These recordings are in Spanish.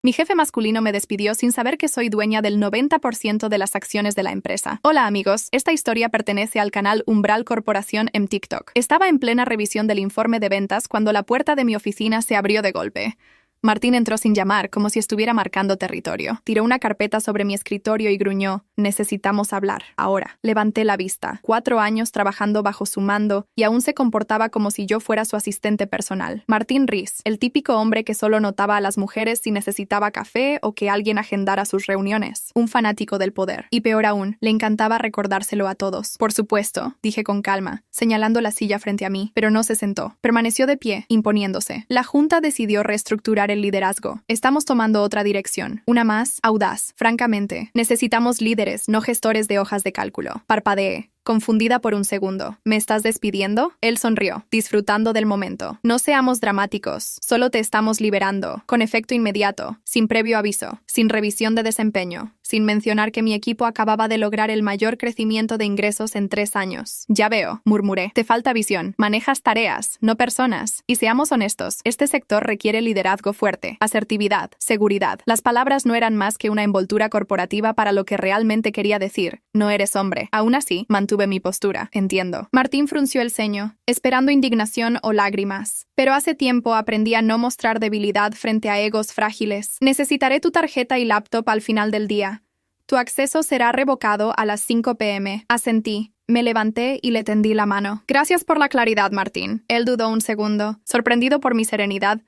Mi jefe masculino me despidió sin saber que soy dueña del 90% de las acciones de la empresa. Hola amigos, esta historia pertenece al canal Umbral Corporación en TikTok. Estaba en plena revisión del informe de ventas cuando la puerta de mi oficina se abrió de golpe. Martín entró sin llamar, como si estuviera marcando territorio. Tiró una carpeta sobre mi escritorio y gruñó: «Necesitamos hablar, ahora». Levanté la vista. 4 años trabajando bajo su mando y aún se comportaba como si yo fuera su asistente personal. Martín Rees, el típico hombre que solo notaba a las mujeres si necesitaba café o que alguien agendara sus reuniones. Un fanático del poder. Y peor aún, le encantaba recordárselo a todos. «Por supuesto», dije con calma, señalando la silla frente a mí, pero no se sentó. Permaneció de pie, imponiéndose. La junta decidió reestructurar el liderazgo. Estamos tomando otra dirección, una más audaz. Francamente, necesitamos líderes, no gestores de hojas de cálculo. Parpadeé, confundida por un segundo. ¿Me estás despidiendo? Él sonrió, disfrutando del momento. No seamos dramáticos, solo te estamos liberando, con efecto inmediato, sin previo aviso, sin revisión de desempeño, sin mencionar que mi equipo acababa de lograr el mayor crecimiento de ingresos en 3 años. Ya veo, murmuré. Te falta visión. Manejas tareas, no personas. Y seamos honestos, este sector requiere liderazgo fuerte, asertividad, seguridad. Las palabras no eran más que una envoltura corporativa para lo que realmente quería decir. No eres hombre. Aún así, mantuve mi postura. Entiendo. Martín frunció el ceño, esperando indignación o lágrimas. Pero hace tiempo aprendí a no mostrar debilidad frente a egos frágiles. Necesitaré tu tarjeta y laptop al final del día. Tu acceso será revocado a las 5 p.m. Asentí. Me levanté y le tendí la mano. Gracias por la claridad, Martín. Él dudó un segundo, sorprendido por mi serenidad,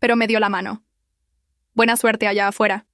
pero me dio la mano. Buena suerte allá afuera.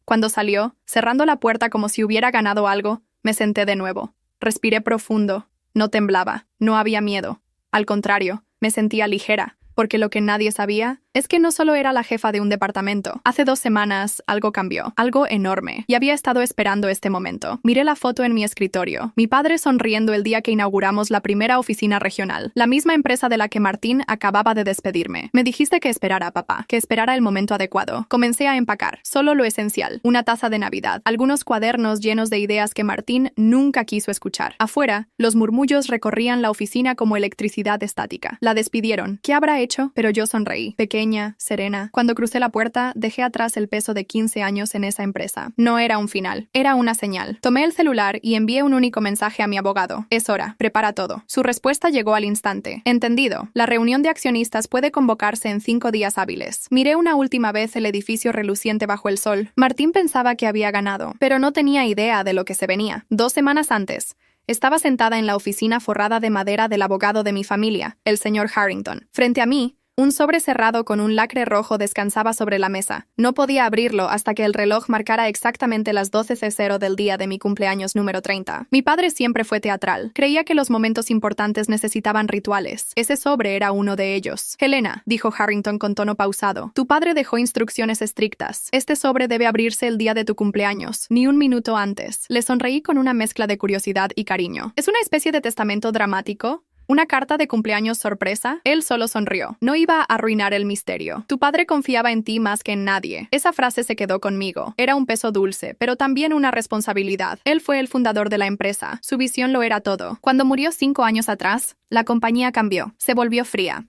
Cuando salió, cerrando la puerta como si hubiera ganado algo, me senté de nuevo. Respiré profundo. No temblaba, no había miedo. Al contrario, me sentía ligera, porque lo que nadie sabía es que no solo era la jefa de un departamento. Hace 2 semanas algo cambió, algo enorme, y había estado esperando este momento. Miré la foto en mi escritorio, mi padre sonriendo el día que inauguramos la primera oficina regional, la misma empresa de la que Martín acababa de despedirme. Me dijiste que esperara, papá, que esperara el momento adecuado. Comencé a empacar, solo lo esencial, una taza de Navidad, algunos cuadernos llenos de ideas que Martín nunca quiso escuchar. Afuera, los murmullos recorrían la oficina como electricidad estática. La despidieron. ¿Qué habrá hecho? Pero yo sonreí, pequeña, serena. Cuando crucé la puerta, dejé atrás el peso de 15 años en esa empresa. No era un final, era una señal. Tomé el celular y envié un único mensaje a mi abogado. Es hora, prepara todo. Su respuesta llegó al instante. Entendido. La reunión de accionistas puede convocarse en 5 días hábiles. Miré una última vez el edificio reluciente bajo el sol. Martín pensaba que había ganado, pero no tenía idea de lo que se venía. 2 semanas antes, estaba sentada en la oficina forrada de madera del abogado de mi familia, el señor Harrington. Frente a mí, un sobre cerrado con un lacre rojo descansaba sobre la mesa. No podía abrirlo hasta que el reloj marcara exactamente las 12:00 del día de mi cumpleaños número 30. Mi padre siempre fue teatral. Creía que los momentos importantes necesitaban rituales. Ese sobre era uno de ellos. «Helena», dijo Harrington con tono pausado, «tu padre dejó instrucciones estrictas. Este sobre debe abrirse el día de tu cumpleaños, ni un minuto antes». Le sonreí con una mezcla de curiosidad y cariño. ¿Es una especie de testamento dramático? ¿Una carta de cumpleaños sorpresa? Él solo sonrió. No iba a arruinar el misterio. Tu padre confiaba en ti más que en nadie. Esa frase se quedó conmigo. Era un peso dulce, pero también una responsabilidad. Él fue el fundador de la empresa. Su visión lo era todo. Cuando murió 5 años atrás, la compañía cambió. Se volvió fría.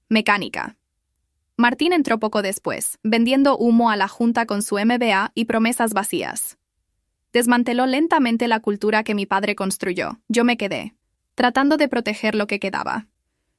Mecánica. Martín entró poco después, vendiendo humo a la junta con su MBA y promesas vacías. Desmanteló lentamente la cultura que mi padre construyó. Yo me quedé, tratando de proteger lo que quedaba.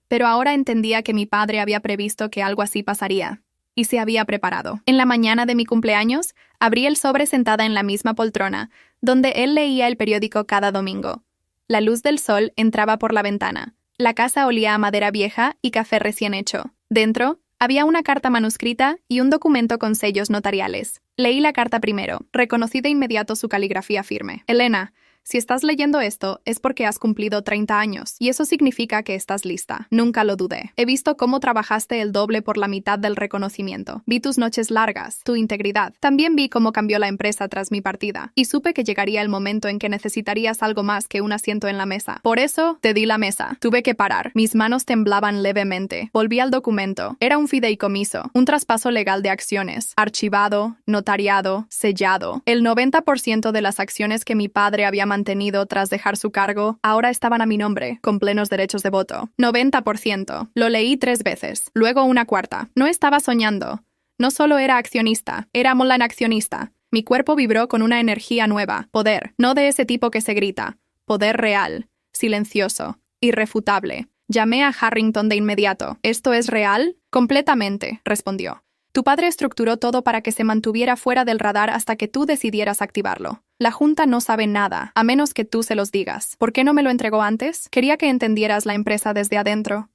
Pero ahora entendía que mi padre había previsto que algo así pasaría, y se había preparado. En la mañana de mi cumpleaños, abrí el sobre sentada en la misma poltrona, donde él leía el periódico cada domingo. La luz del sol entraba por la ventana. La casa olía a madera vieja y café recién hecho. Dentro, había una carta manuscrita y un documento con sellos notariales. Leí la carta primero. Reconocí de inmediato su caligrafía firme. «Helena, si estás leyendo esto, es porque has cumplido 30 años, y eso significa que estás lista. Nunca lo dudé. He visto cómo trabajaste el doble por la mitad del reconocimiento. Vi tus noches largas, tu integridad. También vi cómo cambió la empresa tras mi partida, y supe que llegaría el momento en que necesitarías algo más que un asiento en la mesa. Por eso, te di la mesa. Tuve que parar. Mis manos temblaban levemente. Volví al documento. Era un fideicomiso, un traspaso legal de acciones, archivado, notariado, sellado. El 90% de las acciones que mi padre había mantenido tras dejar su cargo, ahora estaban a mi nombre, con plenos derechos de voto. 90%. Lo leí 3 veces, luego una cuarta. No estaba soñando. No solo era accionista, era Molan accionista. Mi cuerpo vibró con una energía nueva, poder, no de ese tipo que se grita, poder real, silencioso, irrefutable. Llamé a Harrington de inmediato. ¿Esto es real? Completamente, respondió. Tu padre estructuró todo para que se mantuviera fuera del radar hasta que tú decidieras activarlo. La Junta no sabe nada, a menos que tú se los digas. ¿Por qué no me lo entregó antes? Quería que entendieras la empresa desde adentro.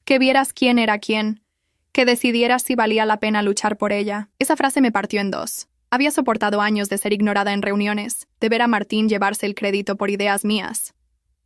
Que vieras quién era quién. Que decidieras si valía la pena luchar por ella. Esa frase me partió en dos. Había soportado años de ser ignorada en reuniones, de ver a Martín llevarse el crédito por ideas mías,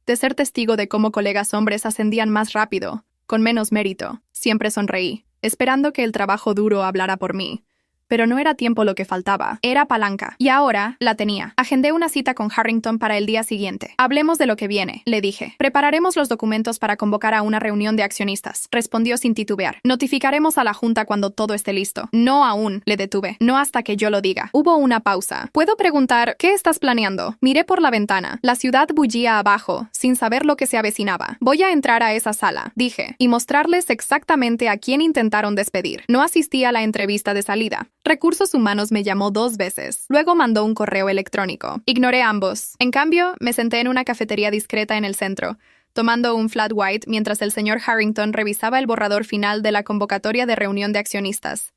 de ser testigo de cómo colegas hombres ascendían más rápido, con menos mérito. Siempre sonreí, esperando que el trabajo duro hablara por mí. Pero no era tiempo lo que faltaba, era palanca. Y ahora la tenía. Agendé una cita con Harrington para el día siguiente. Hablemos de lo que viene, le dije. Prepararemos los documentos para convocar a una reunión de accionistas, respondió sin titubear. Notificaremos a la Junta cuando todo esté listo. No aún, le detuve. No hasta que yo lo diga. Hubo una pausa. ¿Puedo preguntar qué estás planeando? Miré por la ventana. La ciudad bullía abajo, sin saber lo que se avecinaba. Voy a entrar a esa sala, dije, y mostrarles exactamente a quién intentaron despedir. No asistí a la entrevista de salida. Recursos Humanos me llamó 2 veces. Luego mandó un correo electrónico. Ignoré ambos. En cambio, me senté en una cafetería discreta en el centro, tomando un flat white mientras el señor Harrington revisaba el borrador final de la convocatoria de reunión de accionistas.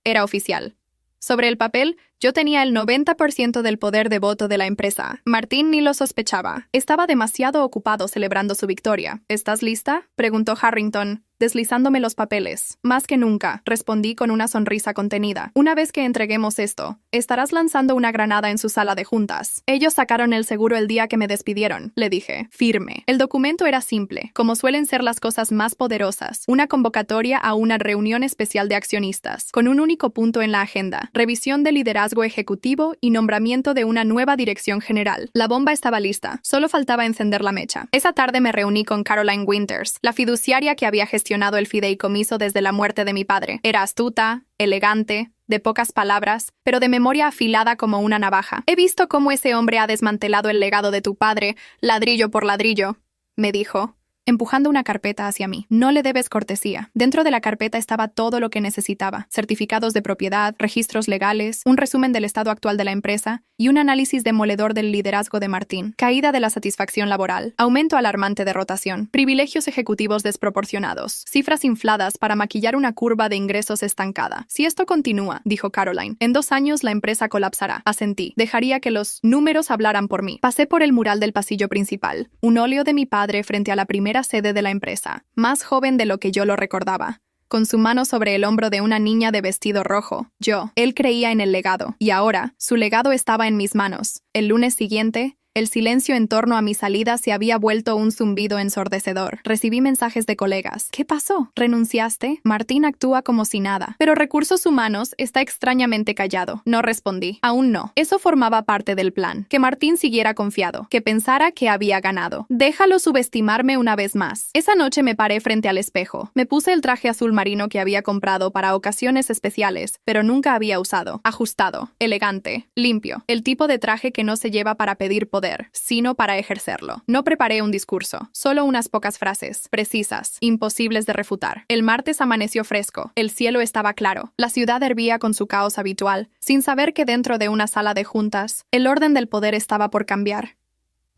Era oficial. Sobre el papel, yo tenía el 90% del poder de voto de la empresa. Martín ni lo sospechaba. Estaba demasiado ocupado celebrando su victoria. ¿Estás lista?, preguntó Harrington, deslizándome los papeles. Más que nunca, respondí con una sonrisa contenida. Una vez que entreguemos esto, estarás lanzando una granada en su sala de juntas. Ellos sacaron el seguro el día que me despidieron, le dije, firme. El documento era simple, como suelen ser las cosas más poderosas. Una convocatoria a una reunión especial de accionistas, con un único punto en la agenda: revisión de liderazgo ejecutivo y nombramiento de una nueva dirección general. La bomba estaba lista, solo faltaba encender la mecha. Esa tarde me reuní con Caroline Winters, la fiduciaria que había gestionado el fideicomiso desde la muerte de mi padre. Era astuta, elegante, de pocas palabras, pero de memoria afilada como una navaja. He visto cómo ese hombre ha desmantelado el legado de tu padre, ladrillo por ladrillo, me dijo, empujando una carpeta hacia mí. No le debes cortesía. Dentro de la carpeta estaba todo lo que necesitaba: certificados de propiedad, registros legales, un resumen del estado actual de la empresa y un análisis demoledor del liderazgo de Martín. Caída de la satisfacción laboral, aumento alarmante de rotación, privilegios ejecutivos desproporcionados, cifras infladas para maquillar una curva de ingresos estancada. Si esto continúa, dijo Caroline, en 2 años la empresa colapsará. Asentí. Dejaría que los números hablaran por mí. Pasé por el mural del pasillo principal, un óleo de mi padre frente a la primera sede de la empresa, más joven de lo que yo lo recordaba, con su mano sobre el hombro de una niña de vestido rojo. Él creía en el legado, y ahora, su legado estaba en mis manos. El lunes siguiente, el silencio en torno a mi salida se había vuelto un zumbido ensordecedor. Recibí mensajes de colegas. ¿Qué pasó? ¿Renunciaste? Martín actúa como si nada. Pero Recursos Humanos está extrañamente callado. No respondí. Aún no. Eso formaba parte del plan. Que Martín siguiera confiado. Que pensara que había ganado. Déjalo subestimarme una vez más. Esa noche me paré frente al espejo. Me puse el traje azul marino que había comprado para ocasiones especiales, pero nunca había usado. Ajustado, elegante, limpio. El tipo de traje que no se lleva para pedir poder, sino para ejercerlo. No preparé un discurso, solo unas pocas frases, precisas, imposibles de refutar. El martes amaneció fresco, el cielo estaba claro, la ciudad hervía con su caos habitual, sin saber que dentro de una sala de juntas, el orden del poder estaba por cambiar.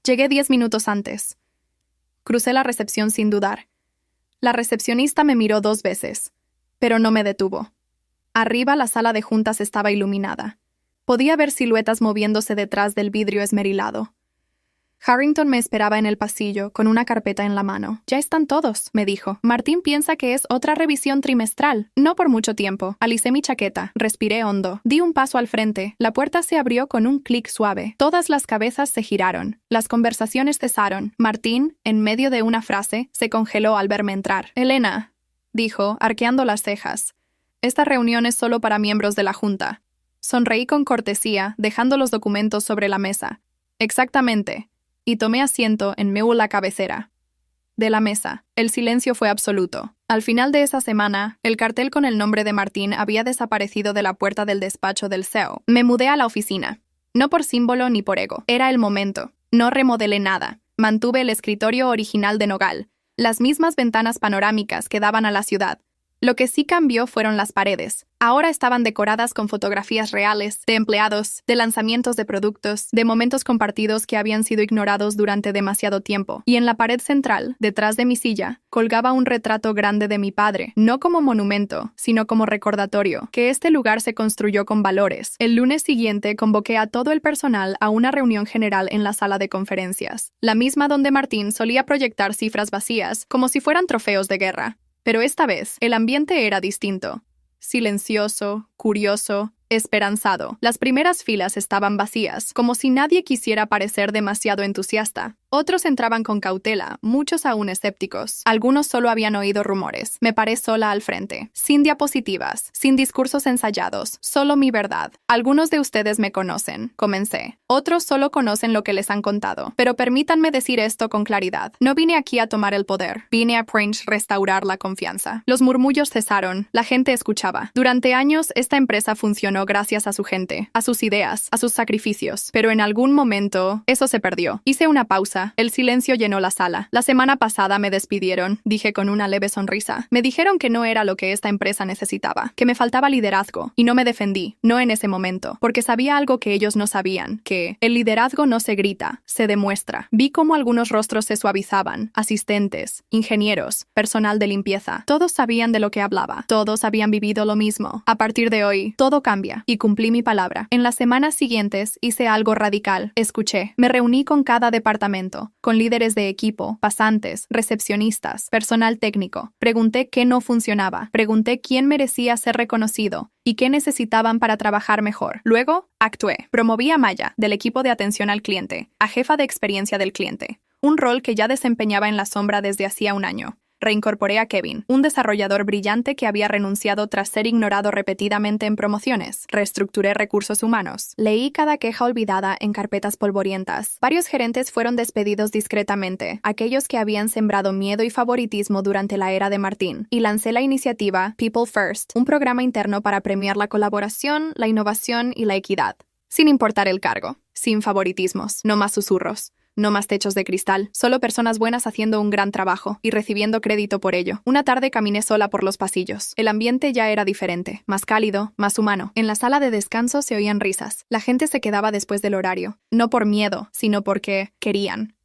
Llegué 10 minutos antes. Crucé la recepción sin dudar. La recepcionista me miró 2 veces, pero no me detuvo. Arriba la sala de juntas estaba iluminada. Podía ver siluetas moviéndose detrás del vidrio esmerilado. Harrington me esperaba en el pasillo, con una carpeta en la mano. «Ya están todos», me dijo. «Martín piensa que es otra revisión trimestral. No por mucho tiempo». Alicé mi chaqueta. Respiré hondo. Di un paso al frente. La puerta se abrió con un clic suave. Todas las cabezas se giraron. Las conversaciones cesaron. Martín, en medio de una frase, se congeló al verme entrar. «Elena», dijo, arqueando las cejas. «Esta reunión es solo para miembros de la Junta». Sonreí con cortesía, dejando los documentos sobre la mesa. «Exactamente», y tomé asiento en medio de la cabecera de la mesa. El silencio fue absoluto. Al final de esa semana, el cartel con el nombre de Martín había desaparecido de la puerta del despacho del CEO. Me mudé a la oficina. No por símbolo ni por ego. Era el momento. No remodelé nada. Mantuve el escritorio original de nogal, las mismas ventanas panorámicas que daban a la ciudad, Lo que sí cambió fueron las paredes. Ahora estaban decoradas con fotografías reales, de empleados, de lanzamientos de productos, de momentos compartidos que habían sido ignorados durante demasiado tiempo. Y en la pared central, detrás de mi silla, colgaba un retrato grande de mi padre, no como monumento, sino como recordatorio, que este lugar se construyó con valores. El lunes siguiente convoqué a todo el personal a una reunión general en la sala de conferencias, la misma donde Martín solía proyectar cifras vacías, como si fueran trofeos de guerra. Pero esta vez, el ambiente era distinto. Silencioso, curioso, esperanzado. Las primeras filas estaban vacías, como si nadie quisiera parecer demasiado entusiasta. Otros entraban con cautela, muchos aún escépticos. Algunos solo habían oído rumores. Me paré sola al frente, sin diapositivas, sin discursos ensayados, solo mi verdad. Algunos de ustedes me conocen, comencé. Otros solo conocen lo que les han contado. Pero permítanme decir esto con claridad. No vine aquí a tomar el poder. Vine a restaurar la confianza. Los murmullos cesaron. La gente escuchaba. Durante años, esta empresa funcionó gracias a su gente, a sus ideas, a sus sacrificios. Pero en algún momento, eso se perdió. Hice una pausa. El silencio llenó la sala. La semana pasada me despidieron, dije con una leve sonrisa. Me dijeron que no era lo que esta empresa necesitaba, que me faltaba liderazgo, y no me defendí, no en ese momento, porque sabía algo que ellos no sabían, que el liderazgo no se grita, se demuestra. Vi cómo algunos rostros se suavizaban, asistentes, ingenieros, personal de limpieza. Todos sabían de lo que hablaba, todos habían vivido lo mismo. A partir de hoy, todo cambia, y cumplí mi palabra. En las semanas siguientes hice algo radical. Escuché. Me reuní con cada departamento, con líderes de equipo, pasantes, recepcionistas, personal técnico. Pregunté qué no funcionaba, pregunté quién merecía ser reconocido y qué necesitaban para trabajar mejor. Luego, actué. Promoví a Maya, del equipo de atención al cliente, a jefa de experiencia del cliente, un rol que ya desempeñaba en la sombra desde hacía un año. Reincorporé a Kevin, un desarrollador brillante que había renunciado tras ser ignorado repetidamente en promociones. Reestructuré recursos humanos. Leí cada queja olvidada en carpetas polvorientas. Varios gerentes fueron despedidos discretamente, aquellos que habían sembrado miedo y favoritismo durante la era de Martín. Y lancé la iniciativa People First, un programa interno para premiar la colaboración, la innovación y la equidad. Sin importar el cargo, sin favoritismos, no más susurros. No más techos de cristal, solo personas buenas haciendo un gran trabajo y recibiendo crédito por ello. Una tarde caminé sola por los pasillos. El ambiente ya era diferente, más cálido, más humano. En la sala de descanso se oían risas. La gente se quedaba después del horario, no por miedo, sino porque querían.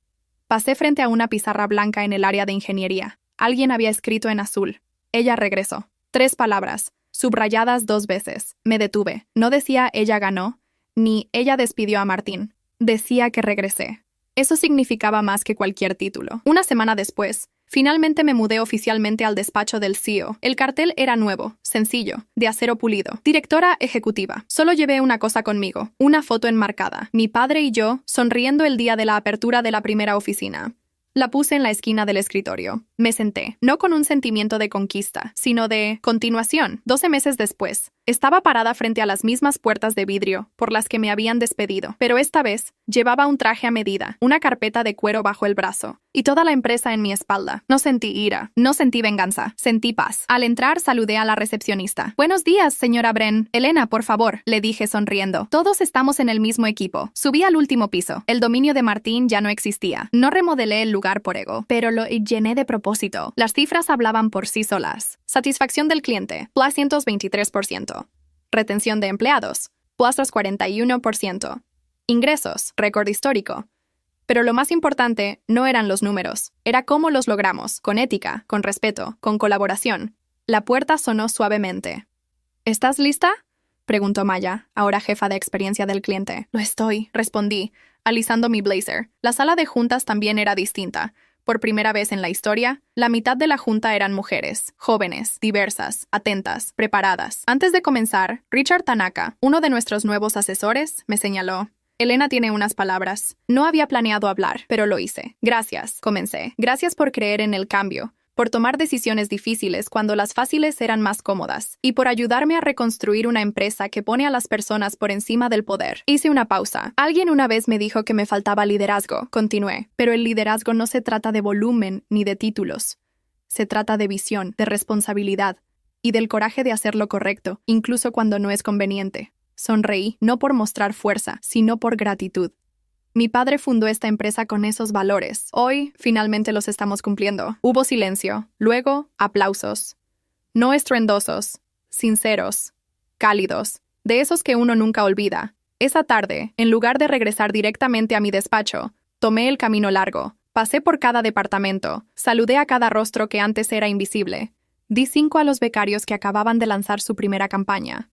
Pasé frente a una pizarra blanca en el área de ingeniería. Alguien había escrito en azul. Ella regresó. 3 palabras, subrayadas 2 veces. Me detuve. No decía ella ganó, ni ella despidió a Martín. Decía que regresé. Eso significaba más que cualquier título. Una semana después, finalmente me mudé oficialmente al despacho del CEO. El cartel era nuevo, sencillo, de acero pulido. Directora ejecutiva. Solo llevé una cosa conmigo, una foto enmarcada. Mi padre y yo, sonriendo el día de la apertura de la primera oficina. La puse en la esquina del escritorio. Me senté, no con un sentimiento de conquista, sino de continuación. 12 meses después, estaba parada frente a las mismas puertas de vidrio por las que me habían despedido, pero esta vez llevaba un traje a medida, una carpeta de cuero bajo el brazo, y toda la empresa en mi espalda. No sentí ira, no sentí venganza, sentí paz. Al entrar, saludé a la recepcionista. «Buenos días, señora Bren. Elena, por favor», le dije sonriendo. «Todos estamos en el mismo equipo». Subí al último piso. El dominio de Martín ya no existía. No remodelé el lugar por ego, pero lo llené de propósito. Las cifras hablaban por sí solas. Satisfacción del cliente, plus 123%. Retención de empleados, plus 41%. Ingresos, récord histórico. Pero lo más importante no eran los números, era cómo los logramos, con ética, con respeto, con colaboración. La puerta sonó suavemente. ¿Estás lista?, preguntó Maya, ahora jefa de experiencia del cliente. «Lo estoy», respondí, alisando mi blazer. La sala de juntas también era distinta. Por primera vez en la historia, la mitad de la junta eran mujeres, jóvenes, diversas, atentas, preparadas. Antes de comenzar, Richard Tanaka, uno de nuestros nuevos asesores, me señaló. «Elena tiene unas palabras». No había planeado hablar, pero lo hice. «Gracias», comencé. «Gracias por creer en el cambio, por tomar decisiones difíciles cuando las fáciles eran más cómodas, y por ayudarme a reconstruir una empresa que pone a las personas por encima del poder». Hice una pausa. «Alguien una vez me dijo que me faltaba liderazgo», continué, «pero el liderazgo no se trata de volumen ni de títulos. Se trata de visión, de responsabilidad, y del coraje de hacer lo correcto, incluso cuando no es conveniente». Sonreí, no por mostrar fuerza, sino por gratitud. Mi padre fundó esta empresa con esos valores. Hoy, finalmente los estamos cumpliendo. Hubo silencio. Luego, aplausos. No estruendosos, sinceros, cálidos, de esos que uno nunca olvida. Esa tarde, en lugar de regresar directamente a mi despacho, tomé el camino largo, pasé por cada departamento, saludé a cada rostro que antes era invisible. Di 5 a los becarios que acababan de lanzar su primera campaña.